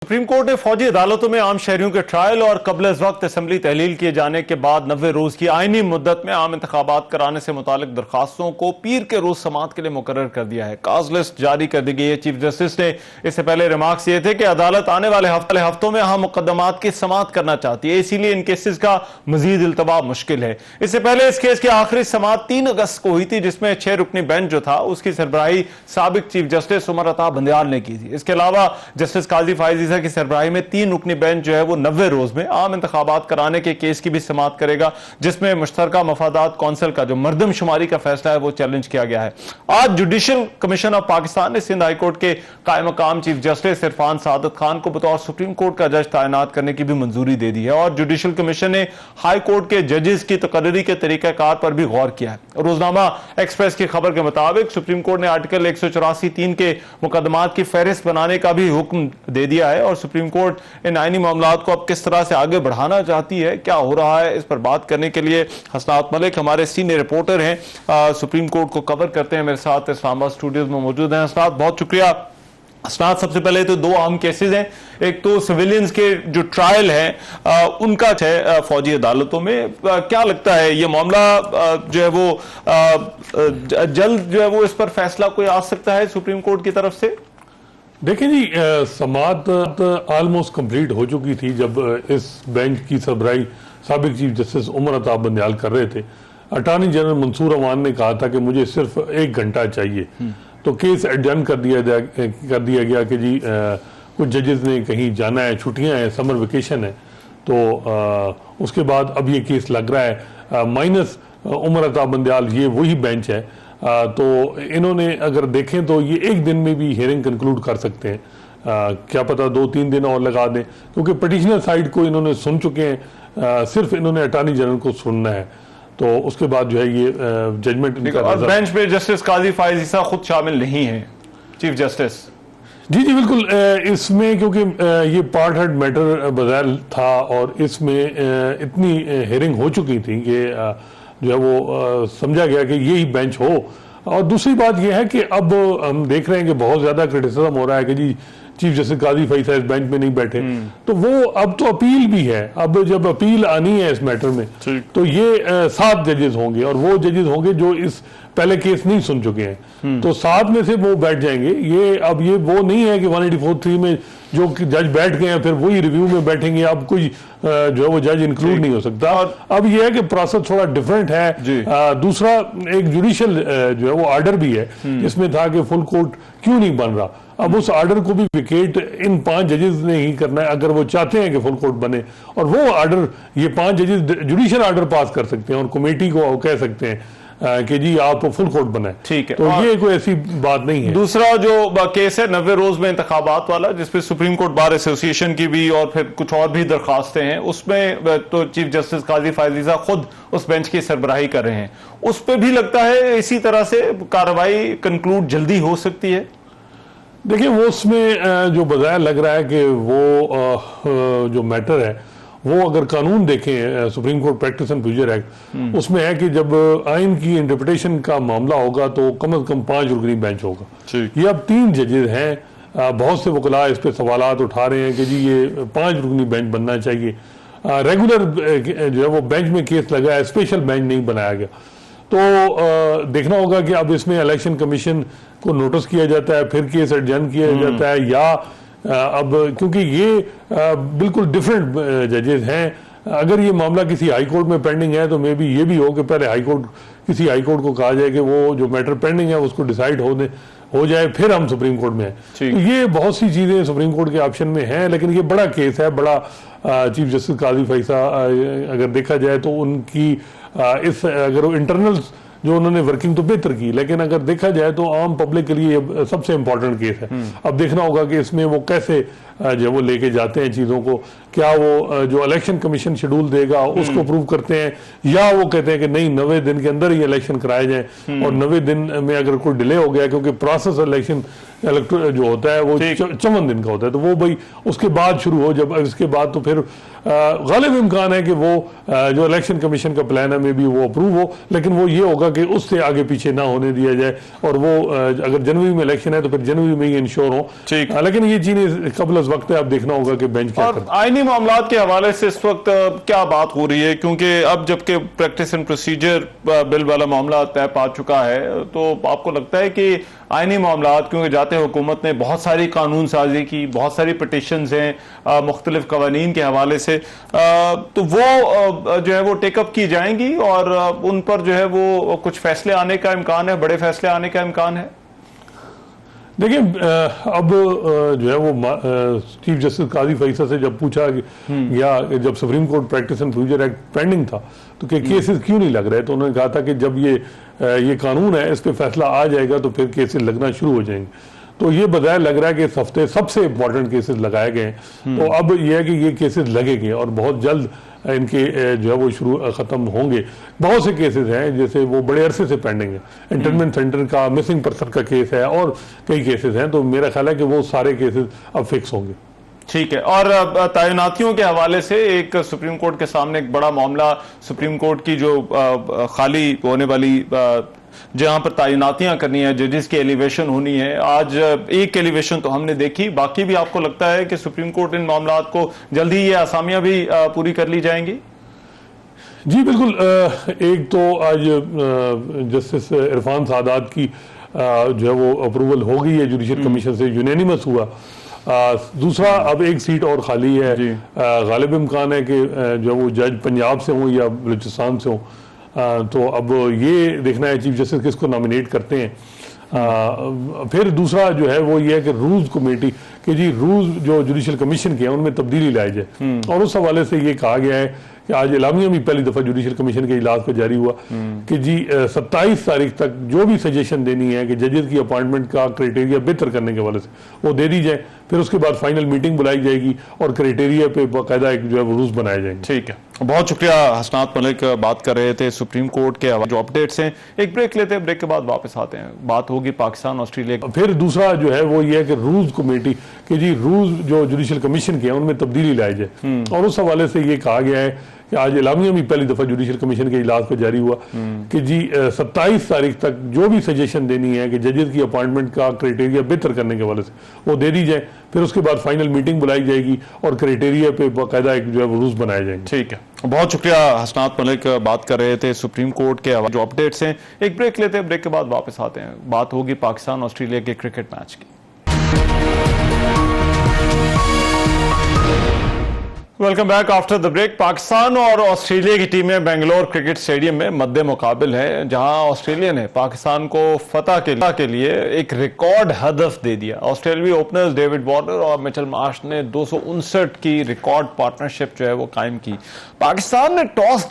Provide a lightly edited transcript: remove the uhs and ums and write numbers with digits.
Supreme court ने फौजी अदालतों में आम शहरियों के ट्रायल और कब्ल-ए-वक्त असेंबली तहलील किए जाने के बाद 90 रोज की आईनी मुद्दत में आम इंतखाबात कराने से मुतालिक दरखास्तों को पीर के रोज समाअत के लिए मुकर्रर कर दिया है। काज लिस्ट जारी कर दी गई है। चीफ जस्टिस ने इससे पहले रिमार्क्स ये थे कि अदालत आने वाले हफ्तों में अहम मुकदमात की समाअत करना चाहती है, इसीलिए इन केसेस का मजीद इल्तवा मुश्किल है। इससे पहले इस केस की आखिरी समाअत 3 अगस्त को हुई थी, जिसमें 6 रुकनी बेंच जो था उसकी सरबराही साबिक चीफ जस्टिस उमर अता बंदयाल ने की थी। इसके अलावा जस्टिस काजी फायज ईसा की सरबराही में 3 रुकनी बेंच जो है वो 90 रोज में आम इंतखाबात कराने के केस की भी समाअत करेगा, जिसमें मुश्तरका मफादात कौंसिल का जो मरदमशुमारी का फैसला है वो चैलेंज किया गया है। आज जुडिशल कमीशन ऑफ पाकिस्तान ने सिंध हाई कोर्ट के कायम मकाम चीफ जस्टिस इरफान सादत खान को बतौर सुप्रीम कोर्ट का जज तैनात करने की भी मंजूरी दे दी है और जुडिशल कमीशन ने हाई कोर्ट के जजेस की तकर्री के तरीकाकार पर भी गौर किया है। रोजनामा एक्सप्रेस की खबर के मुताबिक सुप्रीम कोर्ट ने आर्टिकल 184(3) के मुकदमात की फहरिस्त बनाने का भी हुक्म दे दिया है और सुप्रीम कोर्ट इन आईनी मामलात को अब किस तरह से आगे बढ़ाना चाहती है, क्या हो रहा है, इस पर बात करने के लिए हसनात मलिक हमारे सीनियर रिपोर्टर हैं, सुप्रीम कोर्ट को कवर करते हैं, मेरे साथ इस्लामाबाद स्टूडियोज में मौजूद हैं। हसनात, बहुत शुक्रिया। हसनात, सबसे पहले तो 2 अहम केसेस हैं, एक तो सिविलियंस के जो ट्रायल है उनका है फौजी अदालतों में। क्या लगता है ये मामला जो है वो जल्द जो है वो इस पर फैसला कोई आ सकता है सुप्रीम कोर्ट की तरफ से? देखिए जी, समाअत ऑलमोस्ट कंप्लीट हो चुकी थी जब इस बेंच की सरबराही साबिक चीफ जस्टिस उमर अता बंदयाल कर रहे थे। अटॉर्नी जनरल मंसूर अमान ने कहा था कि मुझे सिर्फ 1 घंटा चाहिए, तो केस एडजर्न कर दिया गया कि जी कुछ जजेस ने कहीं जाना है, छुट्टियां हैं, समर वेकेशन है, तो उसके बाद अब ये केस लग रहा है माइनस उमर अता बंदयाल, ये वही बेंच है। तो इन्होंने अगर देखें तो ये 1 दिन में भी हियरिंग कंक्लूड कर सकते हैं, क्या पता 2-3 दिन और लगा दें, क्योंकि पिटिशनर साइड को इन्होंने सुन चुके हैं, सिर्फ इन्होंने अटॉर्नी जनरल को सुनना है, तो उसके बाद जो है ये जजमेंट। और बेंच पे जस्टिस काजी फायज ईसा खुद शामिल नहीं है, चीफ जस्टिस? जी जी बिल्कुल, इसमें क्योंकि ये पार्ट हेड मैटर बज़ैर था और इसमें इतनी हियरिंग हो चुकी थी कि जो है वो समझा गया कि यही बेंच हो। और दूसरी बात यह है कि अब हम देख रहे हैं कि बहुत ज्यादा क्रिटिसिज्म हो रहा है कि जी चीफ जस्टिस काजी फैसला इस बेंच में नहीं बैठे, तो वो अब तो अपील भी है। अब जब अपील आनी है इस मैटर में तो ये 7 जजेस होंगे और वो जजेस होंगे जो इस पहले केस नहीं सुन चुके हैं, तो 7 में से वो बैठ जाएंगे। ये अब ये वो नहीं है कि 184(3) में जो जज बैठ गए हैं फिर वही रिव्यू में बैठेंगे, अब कोई जो है वो जज इंक्लूड नहीं हो सकता। अब ये है कि प्रोसेस थोड़ा डिफरेंट है। दूसरा एक जुडिशियल जो है वो ऑर्डर भी है, इसमें था कि फुल कोर्ट क्यों नहीं बन रहा। अब उस ऑर्डर को भी विकेट इन 5 जजेस ने ही करना है अगर वो चाहते हैं कि फुल कोर्ट बने, और वो ऑर्डर ये 5 जजेस जुडिशियल ऑर्डर पास कर सकते हैं और कमेटी को कह सकते हैं कि जी आप फुल कोर्ट बनाए। ठीक है, तो ये कोई ऐसी बात नहीं है। दूसरा जो केस है 90 रोज में इंतखाबात वाला, जिसपे सुप्रीम कोर्ट बार एसोसिएशन की भी और फिर कुछ और भी दरखास्तें हैं, उसमें तो चीफ जस्टिस काजी फायज ईसा खुद उस बेंच की सरबराही कर रहे हैं, उस पर भी लगता है इसी तरह से कार्रवाई कंक्लूड जल्दी हो सकती है? देखिए, वो उसमें जो बजाय लग रहा है कि वो जो मैटर है वो अगर कानून देखें supreme court practice and procedure act, उसमें है कि जब आइन की इंटरप्रिटेशन का मामला होगा तो कम से कम 5 रुकनी बेंच होगा। ये अब 3 जजेस हैं। बहुत से वकला इस पे सवालात उठा रहे हैं कि जी ये 5 रुकनी बेंच बनना चाहिए। रेगुलर जो है वो बेंच में केस लगा है, स्पेशल बेंच नहीं बनाया गया। तो देखना होगा कि अब इसमें इलेक्शन कमीशन को नोटिस किया जाता है, फिर केस एडजर्न किया जाता है, या अब क्योंकि ये बिल्कुल डिफरेंट जजेस हैं। अगर ये मामला किसी हाई कोर्ट में पेंडिंग है तो मे बी ये भी हो कि पहले किसी हाई कोर्ट को कहा जाए कि वो जो मैटर पेंडिंग है उसको डिसाइड हो जाए, फिर हम सुप्रीम कोर्ट में हैं। तो ये बहुत सी चीजें सुप्रीम कोर्ट के ऑप्शन में हैं, लेकिन ये बड़ा केस है, बड़ा चीफ जस्टिस काजी फैसला अगर देखा जाए तो उनकी इस अगर इंटरनल जो उन्होंने वर्किंग तो बेहतर की, लेकिन अगर देखा जाए तो आम पब्लिक के लिए सबसे इंपॉर्टेंट केस है। अब देखना होगा कि इसमें वो कैसे जो वो लेके जाते हैं चीज़ों को, क्या वो जो इलेक्शन कमीशन शेड्यूल देगा उसको अप्रूव करते हैं, या वो कहते हैं कि नहीं 90 दिन के अंदर ही इलेक्शन कराए जाए, और 90 दिन में अगर कोई डिले हो गया, क्योंकि प्रोसेस इलेक्शन जो होता है वो 54 दिन का होता है, तो वो भाई उसके बाद शुरू हो। जब इसके बाद तो फिर गालिब इम्कान है कि वो जो इलेक्शन कमीशन का प्लान है में भी वो अप्रूव हो, लेकिन वो ये होगा कि उससे आगे पीछे ना होने दिया जाए, और वो अगर जनवरी में इलेक्शन है तो फिर जनवरी में ही इंश्योर हो। लेकिन ये चीजें कबल अज़ वक्त है, अब देखना होगा कि बेंच क्या करता है। आईनी मामलात के हवाले से इस वक्त क्या बात हो रही है, क्योंकि अब जबकि प्रैक्टिस एंड प्रोसीजर बिल वाला मामला तय पा चुका है, तो आपको लगता है कि आईनी मामलात, क्योंकि जाते हुकूमत ने बहुत सारी कानून साजी की, बहुत सारी पिटिशंस हैं मुख्तलिफ कवानीन के हवाले से, तो वो जो है वो टेकअप की जाएंगी और उन पर जो है वो कुछ फैसले आने का इम्कान है, बड़े फैसले आने का इम्कान है? देखिए, अब जो है वो चीफ जस्टिस काजी फैसल से जब पूछा गया, जब supreme court practice and procedure act pending था, तो कि केसेस क्यों नहीं लग रहे, तो उन्होंने कहा था कि जब ये कानून है, इस पे फैसला आ जाएगा तो फिर केसेस लगना शुरू हो जाएंगे। तो ये बजाय लग रहा है कि इस हफ्ते सबसे इंपॉर्टेंट केसेस लगाए गए हैं, तो अब ये है कि ये केसेस लगेंगे और बहुत जल्द इनके जो है वो शुरू खत्म होंगे। बहुत से केसेस हैं जैसे वो बड़े अरसे से पेंडिंग है, इंटरमेंट सेंटर का, मिसिंग पर्सन का केस है, और कई केसेस हैं, तो मेरा ख्याल है कि वो सारे केसेस अब फिक्स होंगे। ठीक है। और तैनातियों के हवाले से एक सुप्रीम कोर्ट के सामने एक बड़ा मामला, सुप्रीम कोर्ट की जो खाली होने वाली जहां पर तैनातियां करनी है, जजेस की एलिवेशन होनी है, आज एक एलिवेशन तो हमने देखी, बाकी भी आपको लगता है कि सुप्रीम कोर्ट इन मामलात को जल्दी ये आसामियां भी पूरी कर ली जाएंगी? जी बिल्कुल। एक तो आज जस्टिस इरफान सादात की जो है वो अप्रूवल हो गई है जुडिशल कमीशन से, यूनानिमस हुआ। दूसरा, अब एक सीट और खाली है, गालिब इम्कान है कि जो वो जज पंजाब से हों या बलूचिस्तान से हों, तो अब ये देखना है चीफ जस्टिस किसको नॉमिनेट करते हैं। फिर दूसरा जो है वो ये है कि रूल्स कमेटी कि जी रूल्स जो जुडिशल कमीशन के हैं उनमें तब्दीली लाई जाए, और उस हवाले से ये कहा गया है कि आज एलामिया भी पहली दफा जुडिशल कमीशन के इजलास पर जारी हुआ कि जी 27 तारीख तक जो भी सजेशन देनी है कि जजेस की अपॉइंटमेंट का क्राइटेरिया बेहतर करने के हवाले से वो दे दी जाए, फिर उसके बाद फाइनल मीटिंग बुलाई जाएगी और क्राइटेरिया पे बाकायदा एक जो है वो रूल्स बनाए जाएंगे। ठीक है, बहुत शुक्रिया। हसनात मलिक बात कर रहे थे सुप्रीम कोर्ट के जो अपडेट्स हैं। एक ब्रेक लेते हैं, ब्रेक के बाद वापस आते हैं, बात होगी पाकिस्तान ऑस्ट्रेलिया। फिर दूसरा जो है वो ये है कि रूल्स कमेटी कि जी रूल्स जो जुडिशल कमीशन के हैं उनमें तब्दीली लाई जाए, और उस हवाले से ये कहा गया है कि आज एलामिया भी पहली दफा जुडिशल कमीशन के इजलास पर जारी हुआ कि जी 27 तारीख तक जो भी सजेशन देनी है कि जजेस की अपॉइंटमेंट का क्राइटेरिया बेहतर करने के हवाले से वो दे दी जाए, फिर उसके बाद फाइनल मीटिंग बुलाई जाएगी और क्राइटेरिया पे बाकायदा एक जो है वो रूल्स बनाए जाएंगे। ठीक है, बहुत शुक्रिया। हसनात मलिक बात कर रहे थे सुप्रीम कोर्ट के जो अपडेट्स हैं। एक ब्रेक लेते हैं, ब्रेक के बाद वापस आते हैं, बात होगी पाकिस्तान ऑस्ट्रेलिया के क्रिकेट मैच की। Welcome back after the break. Pakistan और ऑस्ट्रेलिया की टीमें बेंगलोर क्रिकेट स्टेडियम में मद्दे मुकाबिल है, जहां ऑस्ट्रेलिया ने पाकिस्तान को फतह के लिए एक रिकॉर्ड हदफ दे दिया। ऑस्ट्रेलियाई ओपनर्स डेविड वार्नर और मिचेल मार्श ने 259 की रिकॉर्ड पार्टनरशिप जो है वो कायम की। पाकिस्तान ने टॉस